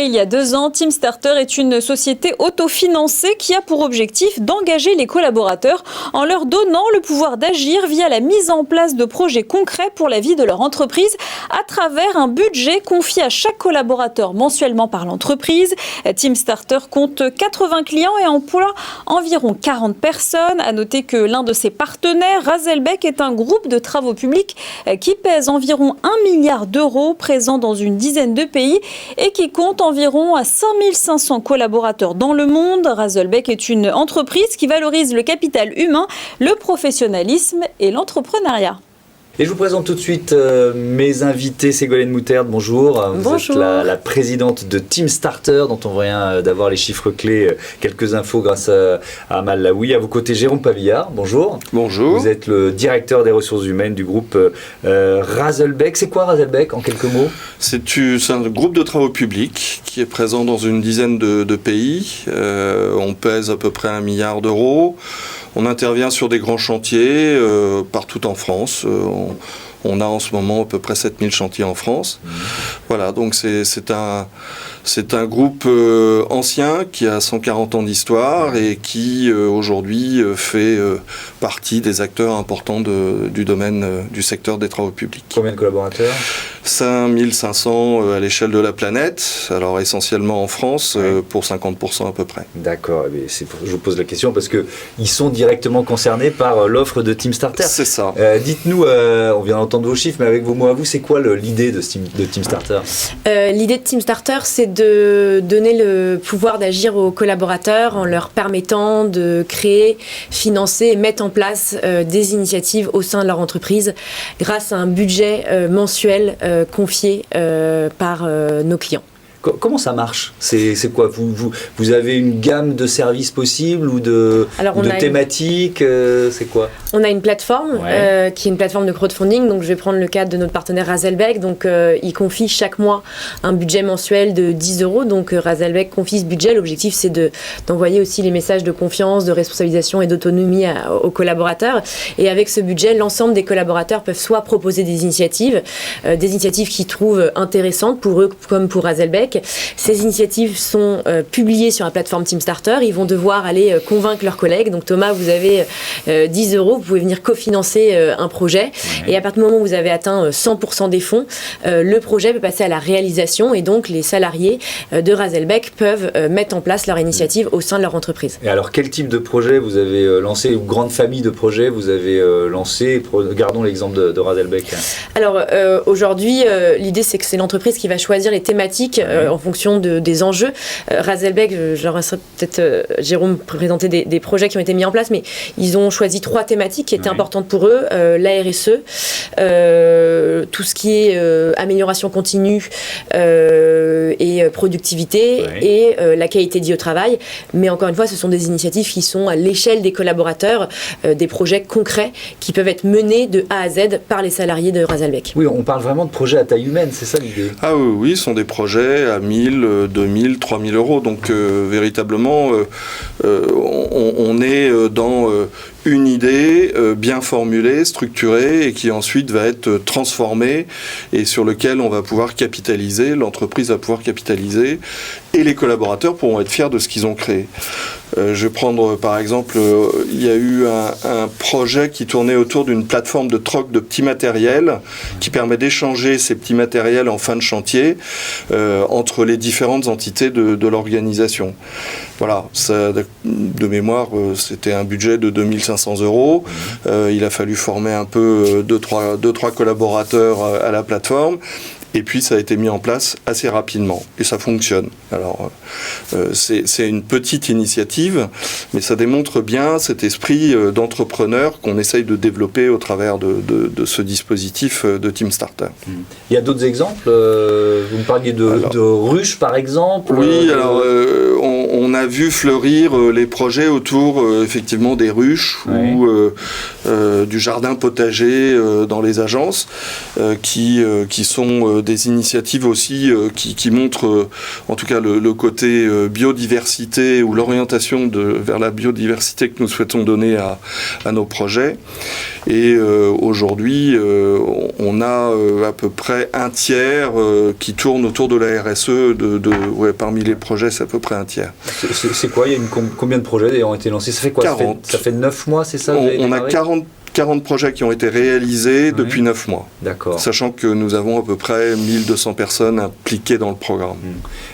Créée il y a 2 ans, TeamStarter est une société autofinancée qui a pour objectif d'engager les collaborateurs en leur donnant le pouvoir d'agir via la mise en place de projets concrets pour la vie de leur entreprise à travers un budget confié à chaque collaborateur mensuellement par l'entreprise. TeamStarter compte 80 clients et emploie environ 40 personnes. À noter que l'un de ses partenaires, Razelbeck, est un groupe de travaux publics qui pèse environ 1 milliard d'euros, présent dans une dizaine de pays et qui compte environ 5500 collaborateurs dans le monde. Razelbeck est une entreprise qui valorise le capital humain, le professionnalisme et l'entrepreneuriat. Et je vous présente tout de suite mes invités. Ségolène Moutarde, bonjour. Bonjour. Vous êtes la présidente de TeamStarter, dont on vient d'avoir les chiffres clés, quelques infos grâce à Amal Laoui. À vos côtés, Jérôme Pavillard, bonjour. Bonjour. Vous êtes le directeur des ressources humaines du groupe Razelbeck. C'est quoi Razelbeck, en quelques mots ? C'est un groupe de travaux publics qui est présent dans une dizaine de pays. On pèse à peu près 1 milliard d'euros. On intervient sur des grands chantiers partout en France. On a en ce moment à peu près 7000 chantiers en France. Voilà, donc c'est un groupe ancien qui a 140 ans d'histoire et qui aujourd'hui fait partie des acteurs importants du domaine du secteur des travaux publics. Combien de collaborateurs ? 5500 à l'échelle de la planète, alors essentiellement en France, pour 50% à peu près. D'accord, je vous pose la question parce qu'ils sont directement concernés par l'offre de TeamStarter. C'est ça. Dites-nous, on vient d'entendre vos chiffres, mais avec vos mots à vous, c'est quoi l'idée de TeamStarter ? L'idée de TeamStarter, c'est de donner le pouvoir d'agir aux collaborateurs en leur permettant de créer, financer et mettre en place des initiatives au sein de leur entreprise grâce à un budget mensuel confié par nos clients. Comment ça marche ? C'est quoi ? Vous avez une gamme de services possibles ou de thématiques ? C'est quoi ? On a une plateforme qui est une plateforme de crowdfunding. Donc je vais prendre le cas de notre partenaire Razelbeck. Donc il confie chaque mois un budget mensuel de 10 euros. Donc Razelbeck confie ce budget. L'objectif c'est d'envoyer aussi les messages de confiance, de responsabilisation et d'autonomie aux collaborateurs. Et avec ce budget, l'ensemble des collaborateurs peuvent soit proposer des initiatives qu'ils trouvent intéressantes pour eux comme pour Razelbeck. Ces initiatives sont publiées sur la plateforme TeamStarter. Ils vont devoir aller convaincre leurs collègues. Donc Thomas, vous avez 10 euros, vous pouvez venir cofinancer un projet. Et à partir du moment où vous avez atteint 100% des fonds, le projet peut passer à la réalisation. Et donc les salariés de Razelbeck peuvent mettre en place leur initiative au sein de leur entreprise. Et alors quel type de projet vous avez lancé, une grande famille de projets vous avez lancé ? Gardons l'exemple de Razelbeck. Alors aujourd'hui, l'idée c'est que c'est l'entreprise qui va choisir les thématiques en fonction des enjeux. Razelbeck, je leur laisserai peut-être Jérôme présenter des projets qui ont été mis en place, mais ils ont choisi 3 thématiques qui étaient importantes pour eux. La RSE, tout ce qui est amélioration continue et productivité et la qualité de vie au travail. Mais encore une fois, ce sont des initiatives qui sont à l'échelle des collaborateurs, des projets concrets qui peuvent être menés de A à Z par les salariés de Razelbeck. Oui, on parle vraiment de projets à taille humaine, c'est ça l'idée ? Ah oui, ce sont des projets à 1000, 2000, 3000 euros. Donc véritablement, on est dans une idée bien formulée, structurée et qui ensuite va être transformée et sur lequel on va pouvoir capitaliser, l'entreprise va pouvoir capitaliser et les collaborateurs pourront être fiers de ce qu'ils ont créé. Je vais prendre par exemple, il y a eu un projet qui tournait autour d'une plateforme de troc de petits matériels qui permet d'échanger ces petits matériels en fin de chantier entre les différentes entités de l'organisation. Voilà, ça, de mémoire, c'était un budget de 2500 euros. Il a fallu former un peu 2-3 collaborateurs à la plateforme. Et puis ça a été mis en place assez rapidement et ça fonctionne. Alors c'est une petite initiative, mais ça démontre bien cet esprit d'entrepreneur qu'on essaye de développer au travers de ce dispositif de TeamStarter. Il y a d'autres exemples. Vous me parliez de ruches par exemple. Oui, alors on a vu fleurir les projets autour effectivement des ruches ou du jardin potager dans les agences qui sont des initiatives aussi qui montrent en tout cas le côté biodiversité ou l'orientation vers la biodiversité que nous souhaitons donner à nos projets. Et aujourd'hui, on a à peu près un tiers qui tourne autour de la RSE. Parmi les projets, c'est à peu près un tiers. C'est quoi? Il y a combien de projets d'ailleurs ont été lancés? Ça fait quoi? 40. Ça fait 9 mois, c'est ça? On a 40 projets qui ont été réalisés depuis 9 mois. D'accord. Sachant que nous avons à peu près 1200 personnes impliquées dans le programme.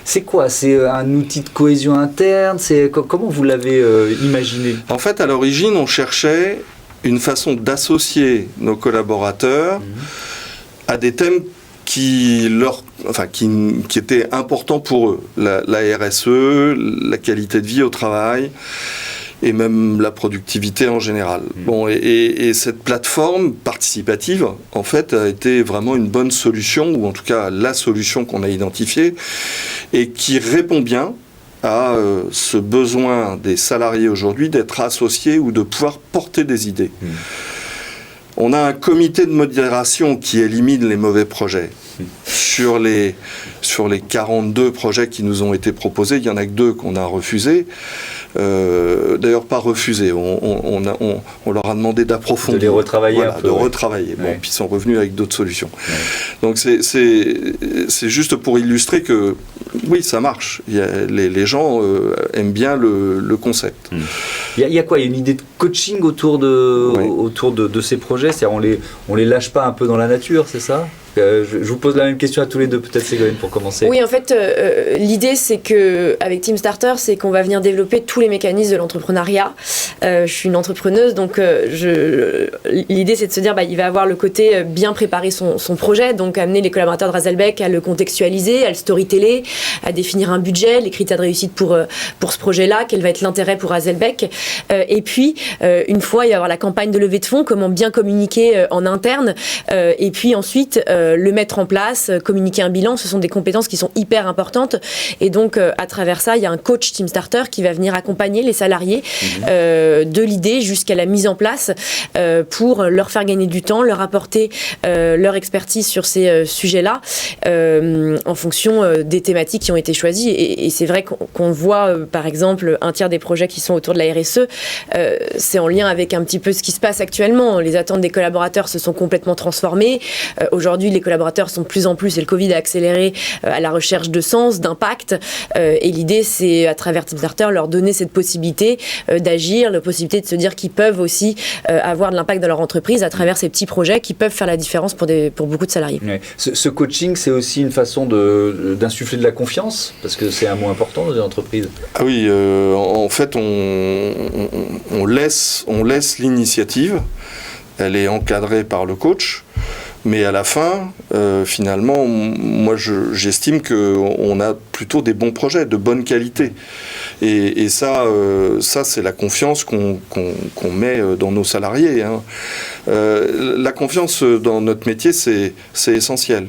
C'est quoi? C'est un outil de cohésion interne? Comment vous l'avez imaginé? En fait, à l'origine, on cherchait une façon d'associer nos collaborateurs à des thèmes qui étaient importants pour eux. La RSE, la qualité de vie au travail, et même la productivité en général. Bon, et cette plateforme participative, en fait, a été vraiment une bonne solution, ou en tout cas la solution qu'on a identifiée, et qui répond bien à ce besoin des salariés aujourd'hui d'être associés ou de pouvoir porter des idées. On a un comité de modération qui élimine les mauvais projets. Sur les 42 projets qui nous ont été proposés, il n'y en a que 2 qu'on a refusés. D'ailleurs, pas refusés. On leur a demandé d'approfondir. De les retravailler un peu. De retravailler. Bon, puis ils sont revenus avec d'autres solutions. Donc c'est juste pour illustrer que, oui, ça marche. Les gens aiment bien le concept. Il y a quoi? Il y a une idée de coaching autour de ces projets? C'est-à-dire on les lâche pas un peu dans la nature, c'est ça? Je vous pose la même question à tous les deux, peut-être Ségolène pour commencer. Oui, en fait, l'idée c'est qu'avec Team Starter, c'est qu'on va venir développer tous les mécanismes de l'entrepreneuriat. Je suis une entrepreneuse, donc l'idée c'est de se dire, il va avoir le côté bien préparer son projet, donc amener les collaborateurs de Razelbeck à le contextualiser, à le storyteller, à définir un budget, les critères de réussite pour ce projet-là, quel va être l'intérêt pour Razelbeck. Et puis, une fois, il va y avoir la campagne de levée de fonds, comment bien communiquer en interne, et puis ensuite le mettre en place, communiquer un bilan, ce sont des compétences qui sont hyper importantes. Et donc, à travers ça, il y a un coach Team Starter qui va venir accompagner les salariés de l'idée jusqu'à la mise en place pour leur faire gagner du temps, leur apporter leur expertise sur ces sujets-là en fonction des thématiques qui ont été choisies. Et c'est vrai qu'on voit, par exemple, un tiers des projets qui sont autour de la RSE, c'est en lien avec un petit peu ce qui se passe actuellement. Les attentes des collaborateurs se sont complètement transformées. Aujourd'hui, les collaborateurs sont de plus en plus, et le Covid a accéléré, à la recherche de sens, d'impact. Et l'idée, c'est, à travers Team Starter, leur donner cette possibilité d'agir, la possibilité de se dire qu'ils peuvent aussi avoir de l'impact dans leur entreprise à travers ces petits projets qui peuvent faire la différence pour beaucoup de salariés. Ouais. Ce coaching, c'est aussi une façon d'insuffler de la confiance, parce que c'est un mot important dans une entreprise. Ah oui, en fait, on laisse l'initiative. Elle est encadrée par le coach. Mais à la fin, finalement, moi j'estime qu'on a plutôt des bons projets, de bonne qualité. Et ça c'est la confiance qu'on met dans nos salariés. La confiance dans notre métier, c'est essentiel.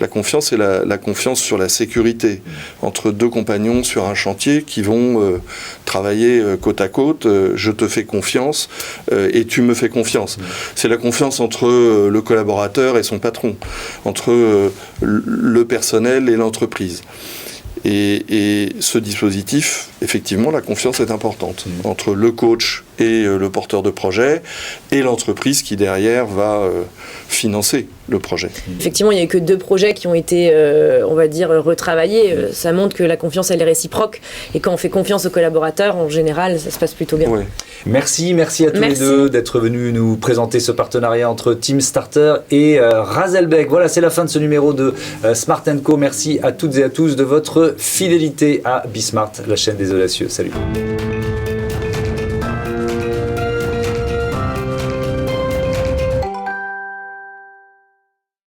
La confiance, c'est la confiance sur la sécurité entre 2 compagnons sur un chantier qui vont travailler côte à côte. Je te fais confiance et tu me fais confiance. C'est la confiance entre le collaborateur et son patron, entre le personnel et l'entreprise. Et ce dispositif, effectivement, la confiance est importante entre le coach et le porteur de projet et l'entreprise qui derrière va financer le projet. Effectivement, il n'y a que 2 projets qui ont été, on va dire, retravaillés. Ça montre que la confiance, elle est réciproque. Et quand on fait confiance aux collaborateurs, en général, ça se passe plutôt bien. Ouais. Merci à tous les deux d'être venus nous présenter ce partenariat entre Team Starter et Razelbeck. Voilà, c'est la fin de ce numéro de Smart & Co. Merci à toutes et à tous de votre fidélité à Bismart, la chaîne des audacieux. Salut.